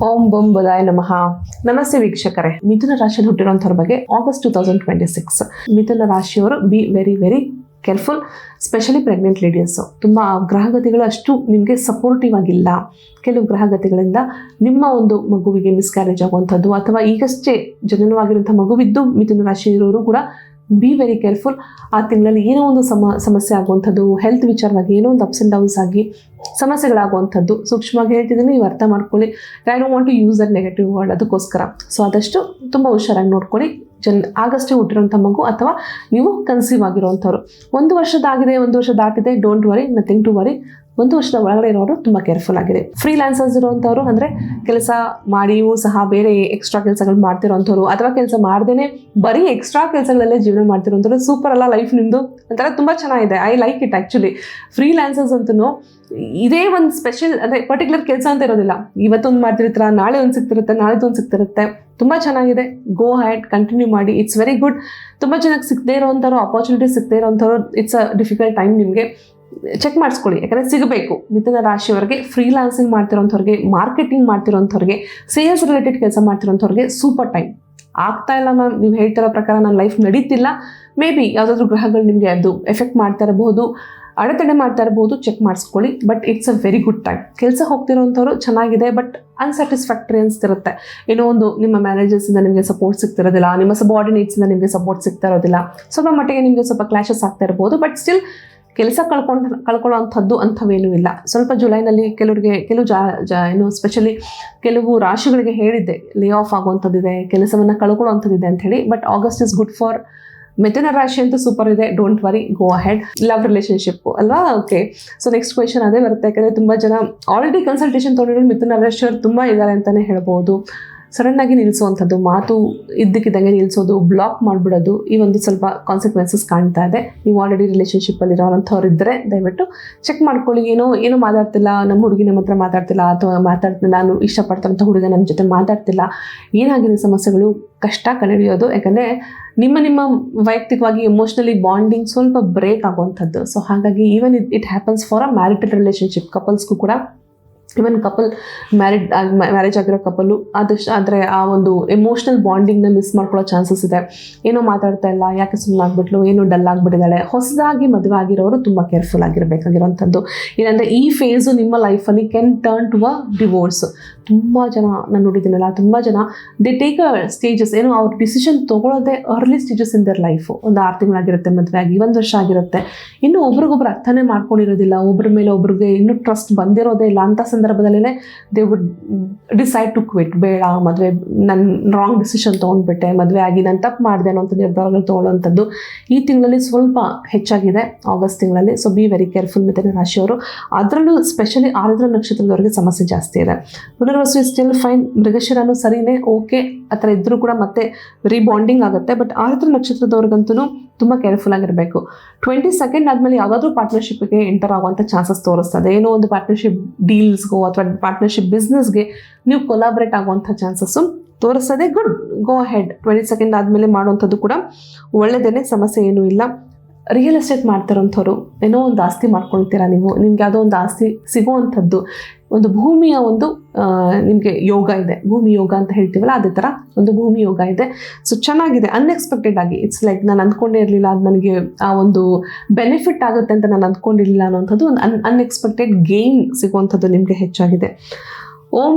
ಓಂ ಬೊಂ ಬುಧಾಯ ನಮಃ. ನಮಸ್ತೆ ವೀಕ್ಷಕರೇ, ಮಿಥುನ ರಾಶಿಯಲ್ಲಿ ಹುಟ್ಟಿರುವಂಥವ್ರ ಬಗ್ಗೆ ಆಗಸ್ಟ್ 2026 ಮಿಥುನ ರಾಶಿಯವರು be very very careful. Specially pregnant ladies. ತುಂಬ ಗ್ರಹಗತಿಗಳು ಅಷ್ಟು ನಿಮಗೆ ಸಪೋರ್ಟಿವ್ ಆಗಿಲ್ಲ. ಕೆಲವು ಗ್ರಹಗತಿಗಳಿಂದ ನಿಮ್ಮ ಒಂದು ಮಗುವಿಗೆ ಮಿಸ್ಕ್ಯಾರೇಜ್ ಆಗುವಂಥದ್ದು ಅಥವಾ ಈಗಷ್ಟೇ ಜನನವಾಗಿರುವಂಥ ಮಗುವಿದ್ದು ಮಿಥುನ ರಾಶಿಯವರು ಕೂಡ ಬಿ ವೆರಿ ಕೇರ್ಫುಲ್. ಆ ತಿಂಗಳಲ್ಲಿ ಏನೋ ಒಂದು ಸಮಸ್ಯೆ ಆಗುವಂಥದ್ದು, ಹೆಲ್ತ್ ವಿಚಾರವಾಗಿ ಏನೋ ಒಂದು ಅಪ್ಸ್ ಆ್ಯಂಡ್ ಡೌನ್ಸ್ ಆಗಿ ಸಮಸ್ಯೆಗಳಾಗುವಂಥದ್ದು ಸೂಕ್ಷ್ಮವಾಗಿ ಹೇಳ್ತಿದ್ದೀನಿ, ನೀವು ಅರ್ಥ ಮಾಡ್ಕೊಳ್ಳಿ. I don't want to use that negative word, ಅದಕ್ಕೋಸ್ಕರ. ಸೊ ಆದಷ್ಟು ತುಂಬ ಹುಷಾರಾಗಿ ನೋಡ್ಕೊಳ್ಳಿ. ಆಗಷ್ಟೇ ಹುಟ್ಟಿರೋಂಥ ಮಗು ಅಥವಾ ನೀವು ಕನ್ಸೀವ್ ಆಗಿರೋವಂಥವ್ರು 1 ವರ್ಷದಾಗಿದೆ, 1 ವರ್ಷ ದಾಟಿದೆ, don't worry, nothing to worry. 1 ವರ್ಷದ ಒಳಗಡೆ ಇರೋರು ತುಂಬ ಕೇರ್ಫುಲ್ ಆಗಿದೆ. ಫ್ರೀಲಾನ್ಸರ್ಸ್ ಇರೋವಂಥವ್ರು ಅಂದರೆ ಕೆಲಸ ಮಾಡಿಯೂ ಸಹ ಬೇರೆ ಎಕ್ಸ್ಟ್ರಾ ಕೆಲಸಗಳು ಮಾಡ್ತಿರೋವಂಥವ್ರು ಅಥವಾ ಕೆಲಸ ಮಾಡ್ದೇ ಬರೀ ಎಕ್ಸ್ಟ್ರಾ ಕೆಲಸಗಳಲ್ಲೇ ಜೀವನ ಮಾಡ್ತಿರೋಂಥವ್ರು ಸೂಪರ್ ಅಲ್ಲ ಲೈಫ್ ನಿಮ್ಮದು ಒಂಥರ ತುಂಬ ಚೆನ್ನಾಗಿದೆ. I like it actually. Freelancers ಅಂತೂ ಇದೇ ಒಂದು ಸ್ಪೆಷಲ್ ಅಂದರೆ ಪರ್ಟಿಕ್ಯುಲರ್ ಕೆಲಸ ಅಂತ ಇರೋದಿಲ್ಲ. ಇವತ್ತೊಂದು ಮಾಡ್ತಿರ್ತೀರ, ನಾಳೆ ಒಂದು ಸಿಗ್ತಿರುತ್ತೆ, ನಾಳೆದೊಂದು ಸಿಗ್ತಿರುತ್ತೆ. ತುಂಬ ಚೆನ್ನಾಗಿದೆ. ಗೋ ಹ್ಯಾಡ್, ಕಂಟಿನ್ಯೂ ಮಾಡಿ. It's very good. ತುಂಬ ಚೆನ್ನಾಗಿ ಸಿಗದೇ ಇರೋವಂಥವ್ರು, ಆಪರ್ಚುನಿಟಿ ಸಿಗದೇ ಇರೋವಂಥವ್ರು, ಇಟ್ಸ್ ಅ ಡಿಫಿಕಲ್ಟ್ ಟೈಮ್. ನಿಮಗೆ ಚೆಕ್ ಮಾಡಿಸ್ಕೊಳ್ಳಿ, ಯಾಕಂದರೆ ಸಿಗಬೇಕು. ಮಿಥುನ ರಾಶಿಯವರಿಗೆ ಫ್ರೀಲಾನ್ಸಿಂಗ್ ಮಾಡ್ತಿರೋಂಥವ್ರಿಗೆ, ಮಾರ್ಕೆಟಿಂಗ್ ಮಾಡ್ತಿರೋಂಥವ್ರಿಗೆ, ಸೇಲ್ಸ್ ರಿಲೇಟೆಡ್ ಕೆಲಸ ಮಾಡ್ತಿರೋಂಥವ್ರಿಗೆ ಸೂಪರ್ ಟೈಮ್. ಆಗ್ತಾ ಇಲ್ಲ ಮ್ಯಾಮ್, ನೀವು ಹೇಳ್ತಿರೋ ಪ್ರಕಾರ ನನ್ನ ಲೈಫ್ ನಡೀತಿಲ್ಲ, ಮೇ ಬಿ ಯಾವುದಾದ್ರೂ ಗ್ರಹಗಳು ನಿಮಗೆ ಅದು ಎಫೆಕ್ಟ್ ಮಾಡ್ತಾ ಇರಬಹುದು, ಅಡೆತಡೆ ಮಾಡ್ತಾ ಇರಬಹುದು, ಚೆಕ್ ಮಾಡಿಸ್ಕೊಳ್ಳಿ. But it's a very good time. ಕೆಲಸ ಹೋಗ್ತಿರೋಂಥವ್ರು ಚೆನ್ನಾಗಿದೆ, ಬಟ್ ಅನ್ಸ್ಯಾಟಿಸ್ಫ್ಯಾಕ್ಟರಿ ಅನಿಸ್ತಿರುತ್ತೆ. ಏನೋ ಒಂದು ನಿಮ್ಮ ಮ್ಯಾನೇಜರ್ಸಿಂದ ನಿಮಗೆ ಸಪೋರ್ಟ್ ಸಿಗ್ತಿರೋದಿಲ್ಲ, ನಿಮ್ಮ ಸಬಾರ್ಡಿನೇಟ್ಸಿಂದ ನಿಮಗೆ ಸಪೋರ್ಟ್ ಸಿಗ್ತಾ ಇರೋದಿಲ್ಲ, ಸ್ವಲ್ಪ ಮಟ್ಟಿಗೆ ನಿಮಗೆ ಸ್ವಲ್ಪ ಕ್ಲಾಶಸ್ ಆಗ್ತಾ ಇರ್ಬೋದು. ಬಟ್ ಸ್ಟಿಲ್ ಕೆಲಸ ಕಳ್ಕೊಳ್ಳೋವಂಥದ್ದು ಅಂಥವೇನೂ ಇಲ್ಲ. ಸ್ವಲ್ಪ ಜುಲೈನಲ್ಲಿ ಕೆಲವು ಏನು ಸ್ಪೆಷಲಿ ಕೆಲವು ರಾಶಿಗಳಿಗೆ ಹೇಳಿದ್ದೆ ಲೇ ಆಫ್ ಆಗುವಂಥದ್ದಿದೆ, ಕೆಲಸವನ್ನು ಕಳ್ಕೊಳ್ಳೋವಂಥದ್ದಿದೆ ಅಂತ ಹೇಳಿ. But August is good for ಮಿಥುನ ರಾಶಿ ಅಂತೂ ಸೂಪರ್ ಇದೆ. Don't worry, go ahead. Love relationship ಅಲ್ವಾ? ಓಕೆ. ಸೊ ನೆಕ್ಸ್ಟ್ ಕ್ವೆಶನ್ ಅದೇ ಬರುತ್ತೆ. ಯಾಕಂದರೆ ತುಂಬ ಜನ ಆಲ್ರೆಡಿ ಕನ್ಸಲ್ಟೇಷನ್ ತೊಗೊಂಡಿರೋ ಮಿಥುನ ರಾಶಿಯವರು ತುಂಬ ಇದ್ದಾರೆ ಅಂತಲೇ ಹೇಳ್ಬೋದು. ಸಡನ್ನಾಗಿ ನಿಲ್ಲಿಸುವಂಥದ್ದು, ಮಾತು ಇದ್ದಕ್ಕಿದ್ದಂಗೆ ನಿಲ್ಲಿಸೋದು, ಬ್ಲಾಕ್ ಮಾಡಿಬಿಡೋದು, ಈ ಒಂದು ಸ್ವಲ್ಪ ಕಾನ್ಸಿಕ್ವೆನ್ಸಸ್ ಕಾಣ್ತಾ ಇದೆ. ನೀವು ಆಲ್ರೆಡಿ ರಿಲೇಷನ್ಶಿಪ್ಪಲ್ಲಿ ಇರೋವಂಥವ್ರು ಇದ್ದರೆ ದಯವಿಟ್ಟು ಚೆಕ್ ಮಾಡ್ಕೊಳ್ಳಿ. ಏನೋ ಮಾತಾಡ್ತಿಲ್ಲ, ನಮ್ಮ ಹುಡುಗಿ ನಮ್ಮ ಹತ್ರ ಮಾತಾಡ್ತಿಲ್ಲ, ಅಥವಾ ನಾನು ಇಷ್ಟಪಡ್ತಾರಂಥ ಹುಡುಗ ನನ್ನ ಜೊತೆ ಮಾತಾಡ್ತಿಲ್ಲ, ಏನಾಗಿದೆ ಸಮಸ್ಯೆಗಳು, ಕಷ್ಟ ಕಂಡುಹಿಡಿಯೋದು. ಯಾಕಂದರೆ ನಿಮ್ಮ ವೈಯಕ್ತಿಕವಾಗಿ ಎಮೋಷ್ನಲಿ ಬಾಂಡಿಂಗ್ ಸ್ವಲ್ಪ ಬ್ರೇಕ್ ಆಗುವಂಥದ್ದು. ಸೊ ಹಾಗಾಗಿ even it happens for a marital relationship ಕಪಲ್ಸ್ಗೂ ಕೂಡ. ಇವನ್ ಕಪಲ್ ಮ್ಯಾರೇಜ್ ಆಗಿರೋ ಕಪಲು ಆದರೆ ಆ ಒಂದು ಎಮೋಷ್ನಲ್ ಬಾಂಡಿಂಗ್ನ ಮಿಸ್ ಮಾಡ್ಕೊಳ್ಳೋ ಚಾನ್ಸಸ್ ಇದೆ. ಏನೋ ಮಾತಾಡ್ತಾ ಇಲ್ಲ, ಯಾಕೆ ಸುಮ್ಮನೆ ಆಗ್ಬಿಟ್ಲು, ಏನೋ ಡಲ್ ಆಗಿಬಿಟ್ಟಿದ್ದಾಳೆ. ಹೊಸದಾಗಿ ಮದುವೆ ಆಗಿರೋರು ತುಂಬ ಕೇರ್ಫುಲ್ ಆಗಿರಬೇಕಾಗಿರೋಂಥದ್ದು. ಇಲ್ಲಾಂದರೆ ಈ ಫೇಸು ನಿಮ್ಮ ಲೈಫಲ್ಲಿ can turn to a divorce. ತುಂಬ ಜನ ನಾನು ನೋಡಿದ್ದೀನಲ್ಲ, ತುಂಬ ಜನ ದೇ ಟೇಕ್ ಅ ಸ್ಟೇಜಸ್, ಏನೋ ಅವ್ರ ಡಿಸಿಷನ್ ತೊಗೊಳ್ಳೋದೇ early stages in their life. ಒಂದು 6 ತಿಂಗಳಾಗಿರುತ್ತೆ ಮದುವೆ ಆಗಿ, 1 ವರ್ಷ ಆಗಿರುತ್ತೆ, ಇನ್ನೂ ಒಬ್ರಿಗೊಬ್ರು ಅರ್ಥನೇ ಮಾಡ್ಕೊಂಡಿರೋದಿಲ್ಲ, ಒಬ್ಬರ ಮೇಲೆ ಒಬ್ರಿಗೆ ಇನ್ನೂ ಟ್ರಸ್ಟ್ ಬಂದಿರೋದೇ ಇಲ್ಲ. ಅಂಥ ಸಂದರ್ಭದಲ್ಲೇ they would decide to quit. ಬೇಡ ಮದುವೆ, ನನ್ನ ರಾಂಗ್ ಡಿಸಿಷನ್ ತೊಗೊಂಡ್ಬಿಟ್ಟೆ, ಮದುವೆ ಆಗಿ ನಾನು ತಪ್ಪು ಮಾಡಿದೆ ಅನ್ನೋಂಥ ನಿರ್ಧಾರಗಳು ತೊಗೊಳ್ಳೋವಂಥದ್ದು ಈ ತಿಂಗಳಲ್ಲಿ ಸ್ವಲ್ಪ ಹೆಚ್ಚಾಗಿದೆ, ಆಗಸ್ಟ್ ತಿಂಗಳಲ್ಲಿ. ಸೊ ಬಿ ವೆರಿ ಕೇರ್ಫುಲ್ ಮಿಥುನ ರಾಶಿಯವರು. ಅದರಲ್ಲೂ ಸ್ಪೆಷಲಿ ಆರುದ್ರ ನಕ್ಷತ್ರದವರಿಗೆ ಸಮಸ್ಯೆ ಜಾಸ್ತಿ ಇದೆ. ಪುನರ್ವಸು ಸ್ಟಿಲ್ ಫೈನ್, ಮೃಗಶಿರನೂ ಸರಿನೇ, ಓಕೆ, ಆ ಥರ ಇದ್ದರೂ ಕೂಡ ಮತ್ತೆ ರೀಬಾಂಡಿಂಗ್ ಆಗುತ್ತೆ. ಬಟ್ ಆರುದ್ರ ನಕ್ಷತ್ರದವ್ರಿಗಂತೂ ತುಂಬ ಕೇರ್ಫುಲ್ ಆಗಿರಬೇಕು. 22 ಆದಮೇಲೆ ಯಾವುದಾದ್ರೂ ಪಾರ್ಟ್ನರ್ಶಿಪ್ಗೆ ಎಂಟರ್ ಆಗುವಂಥ ಚಾನ್ಸಸ್ ತೋರಿಸ್ತದೆ. ಏನೋ ಒಂದು ಪಾರ್ಟ್ನರ್ಶಿಪ್ ಡೀಲ್ಸ್ಗೋ ಅಥವಾ ಪಾರ್ಟ್ನರ್ಶಿಪ್ ಬಿಸ್ನೆಸ್ಗೆ ನೀವು ಕೊಲಾಬ್ರೇಟ್ ಆಗುವಂಥ ಚಾನ್ಸಸ್ಸು ತೋರಿಸ್ತದೆ. Good, go ahead. 22 ಆದಮೇಲೆ ಮಾಡುವಂಥದ್ದು ಕೂಡ ಒಳ್ಳೆಯದೇ, ಸಮಸ್ಯೆ ಏನೂ ಇಲ್ಲ. ರಿಯಲ್ ಎಸ್ಟೇಟ್ ಮಾಡ್ತಿರೋಂಥವ್ರು, ಏನೋ ಒಂದು ಆಸ್ತಿ ಮಾಡ್ಕೊಳ್ತೀರಾ ನೀವು, ನಿಮ್ಗೆ ಯಾವುದೋ ಒಂದು ಆಸ್ತಿ ಸಿಗುವಂಥದ್ದು, ಒಂದು ಭೂಮಿಯ ಒಂದು ನಿಮಗೆ ಯೋಗ ಇದೆ, ಭೂಮಿ ಯೋಗ ಅಂತ ಹೇಳ್ತೀವಲ್ಲ, ಅದೇ ಥರ ಒಂದು ಭೂಮಿ ಯೋಗ ಇದೆ. ಸೊ ಚೆನ್ನಾಗಿದೆ. ಅನ್ಎಕ್ಸ್ಪೆಕ್ಟೆಡ್ ಆಗಿ, ಇಟ್ಸ್ ಲೈಕ್ ನಾನು ಅಂದ್ಕೊಂಡೇ ಇರಲಿಲ್ಲ, ಅದು ನನಗೆ ಆ ಒಂದು ಬೆನಿಫಿಟ್ ಆಗುತ್ತೆ ಅಂತ ನಾನು ಅಂದ್ಕೊಂಡಿರಲಿಲ್ಲ ಅನ್ನೋಂಥದ್ದು ಒಂದು ಅನ್ಎಕ್ಸ್ಪೆಕ್ಟೆಡ್ ಗೇನ್ ಸಿಗುವಂಥದ್ದು ನಿಮಗೆ ಹೆಚ್ಚಾಗಿದೆ. ಓಂ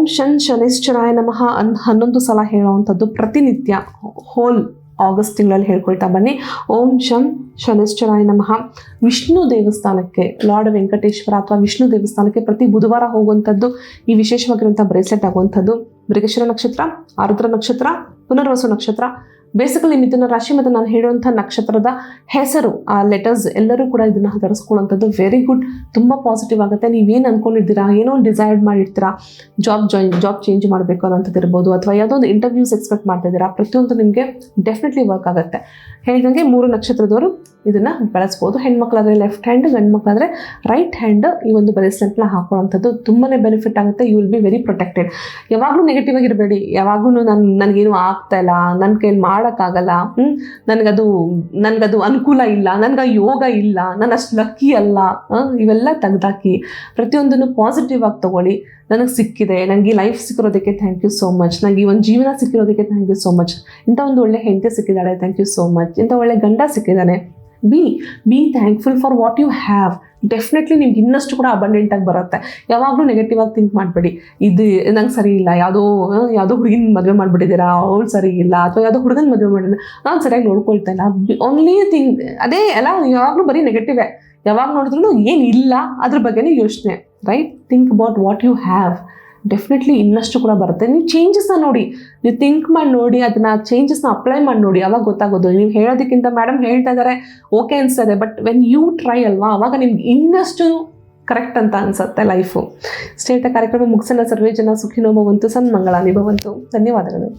ಶನೈಶ್ಚರಾಯ ನಮಃ 11 ಸಲ ಹೇಳೋವಂಥದ್ದು ಪ್ರತಿನಿತ್ಯ ಹೋಲ್ ಆಗಸ್ಟ್ ತಿಂಗಳಲ್ಲಿ ಹೇಳ್ಕೊಳ್ತಾ ಬನ್ನಿ. ಓಂ ಶನೈಶ್ಚರಾಯ ನಮಃ. ವಿಷ್ಣು ದೇವಸ್ಥಾನಕ್ಕೆ, ಲಾರ್ಡ್ ವೆಂಕಟೇಶ್ವರ ಅಥವಾ ವಿಷ್ಣು ದೇವಸ್ಥಾನಕ್ಕೆ ಪ್ರತಿ ಬುಧವಾರ ಹೋಗುವಂಥದ್ದು ಈ ವಿಶೇಷವಾಗಿರುವಂಥ ಬ್ರೇಸ್ಲೆಟ್ ಆಗುವಂಥದ್ದು. ಮೃಗಶಿರ ನಕ್ಷತ್ರ, ಆರುದ್ರ ನಕ್ಷತ್ರ, ಪುನರ್ವಸು ನಕ್ಷತ್ರ, ಬೇಸಿಕಲಿ ಮಿಥುನ ರಾಶಿ ಮತ್ತು ನಾನು ಹೇಳುವಂಥ ನಕ್ಷತ್ರದ ಹೆಸರು, ಆ ಲೆಟರ್ಸ್ ಎಲ್ಲರೂ ಕೂಡ ಇದನ್ನು ಧರಿಸ್ಕೊಳ್ಳುವಂಥದ್ದು ವೆರಿ ಗುಡ್. ತುಂಬ ಪಾಸಿಟಿವ್ ಆಗುತ್ತೆ. ನೀವೇನು ಅಂದ್ಕೊಂಡಿದ್ದೀರಾ, ಏನೋ ಡಿಸೈಡ್ ಮಾಡಿರ್ತೀರಾ, ಜಾಬ್ ಚೇಂಜ್ ಮಾಡಬೇಕು ಅನ್ನೋಂಥದ್ದು ಇರ್ಬೋದು, ಅಥವಾ ಯಾವುದೋ ಒಂದು ಇಂಟರ್ವ್ಯೂಸ್ ಎಕ್ಸ್ಪೆಕ್ಟ್ ಮಾಡ್ತಾ ಇದ್ದೀರಾ, ಪ್ರತಿಯೊಂದು ನಿಮಗೆ ಡೆಫಿನೆಟ್ಲಿ ವರ್ಕ್ ಆಗುತ್ತೆ. ಹೇಳಿದಂಗೆ 3 ನಕ್ಷತ್ರದವರು ಇದನ್ನು ಬಳಸ್ಬೋದು. ಹೆಣ್ಮಕ್ಳಾದರೆ ಲೆಫ್ಟ್ ಹ್ಯಾಂಡ್, ಗಂಡು ಮಕ್ಕಳಾದರೆ ರೈಟ್ ಹ್ಯಾಂಡ್ ಈ ಒಂದು ಬ್ರೇಸ್ಲೆಟ್ನ ಹಾಕೊಳ್ಳೋಂಥದ್ದು ತುಂಬಾ ಬೆನಿಫಿಟ್ ಆಗುತ್ತೆ. You will be very protected. ಯಾವಾಗಲೂ ನೆಗೆಟಿವ್ ಆಗಿರಬೇಡಿ. ಯಾವಾಗಲೂ ನನಗೇನು ಆಗ್ತಾಯಿಲ್ಲ, ನನ್ನ ಕೈಯಲ್ಲಿ ಮಾಡೋಕ್ಕಾಗಲ್ಲ, ನನಗದು ಅನುಕೂಲ ಇಲ್ಲ, ನನಗೆ ಯೋಗ ಇಲ್ಲ, ನಾನು ಅಷ್ಟು ಲಕ್ಕಿ ಅಲ್ಲ, ಇವೆಲ್ಲ ತೆಗೆದಾಕಿ ಪ್ರತಿಯೊಂದನ್ನು ಪಾಸಿಟಿವ್ ಆಗಿ ತೊಗೊಳ್ಳಿ. ನನಗೆ ಸಿಕ್ಕಿದೆ, ನನಗೆ ಈ ಲೈಫ್ ಸಿಕ್ಕಿರೋದಕ್ಕೆ ಥ್ಯಾಂಕ್ ಯು ಸೋ ಮಚ್, ನನಗೆ ಈ ಒಂದು ಜೀವನ ಸಿಕ್ಕಿರೋದಕ್ಕೆ ಥ್ಯಾಂಕ್ ಯು ಸೋ ಮಚ್, ಇಂಥ ಒಂದು ಒಳ್ಳೆ ಹೆಂಡತಿ ಸಿಕ್ಕಿದ್ದಾಳೆ, ಥ್ಯಾಂಕ್ ಯು ಸೋ ಮಚ್, ಇಂಥ ಒಳ್ಳೆ ಗಂಡ ಸಿಕ್ಕಿದ್ದಾನೆ. Be thankful for what you have. Definitely ನಿಮ್ಗೆ ಇನ್ನಷ್ಟು ಕೂಡ ಅಬಂಡೆಂಟಾಗಿ ಬರುತ್ತೆ. ಯಾವಾಗಲೂ ನೆಗೆಟಿವ್ ಆಗಿ ಥಿಂಕ್ ಮಾಡಬೇಡಿ. ಇದು ನಂಗೆ ಸರಿ ಇಲ್ಲ, ಯಾವುದೋ ಹುಡುಗಿನ ಮದುವೆ ಮಾಡಿಬಿಟ್ಟಿದ್ದೀರಾ, ಅವಳು ಸರಿ ಇಲ್ಲ, ಅಥವಾ ಯಾವುದೋ ಹುಡುಗನ ಮದುವೆ ಮಾಡಿದ್ರೆ ನಾನು ಸರಿಯಾಗಿ ನೋಡ್ಕೊಳ್ತಾ ಇಲ್ಲ. ಓನ್ಲಿ ಥಿಂಗ್ ಅದೇ ಎಲ್ಲ, ಯಾವಾಗಲೂ ಬರೀ ನೆಗೆಟಿವೇ. ಯಾವಾಗ ನೋಡಿದ್ರು ಏನಿಲ್ಲ ಅದ್ರ ಬಗ್ಗೆನೇ ಯೋಚನೆ. Right? Think about what you have. Definitely ಇನ್ನಷ್ಟು ಕೂಡ ಬರುತ್ತೆ. ನೀವು ಚೇಂಜಸ್ನ ನೋಡಿ, ನೀವು ಥಿಂಕ್ ಮಾಡಿ ನೋಡಿ, ಅದನ್ನು ಚೇಂಜಸ್ನ ಅಪ್ಲೈ ಮಾಡಿ ನೋಡಿ, ಅವಾಗ ಗೊತ್ತಾಗೋದು. ನೀವು ಹೇಳೋದಕ್ಕಿಂತ ಮೇಡಮ್ ಹೇಳ್ತಾ ಇದ್ದಾರೆ ಓಕೆ ಅನಿಸ್ತದೆ, ಬಟ್ ವೆನ್ ಯು ಟ್ರೈ ಅಲ್ವಾ, ಅವಾಗ ನಿಮ್ಗೆ ಇನ್ನಷ್ಟು ಕರೆಕ್ಟ್ ಅಂತ ಅನಿಸುತ್ತೆ ಲೈಫು. ಸ್ನೇಹಿತ, ಕಾರ್ಯಕ್ರಮ ಮುಗಿಸೋಣ. ಸರ್ವೇ ಜನ ಸುಖಿನೋ ಭವಂತು, ಸನ್ಮಂಗಳಾನಿ ಭವಂತು. ಧನ್ಯವಾದಗಳು.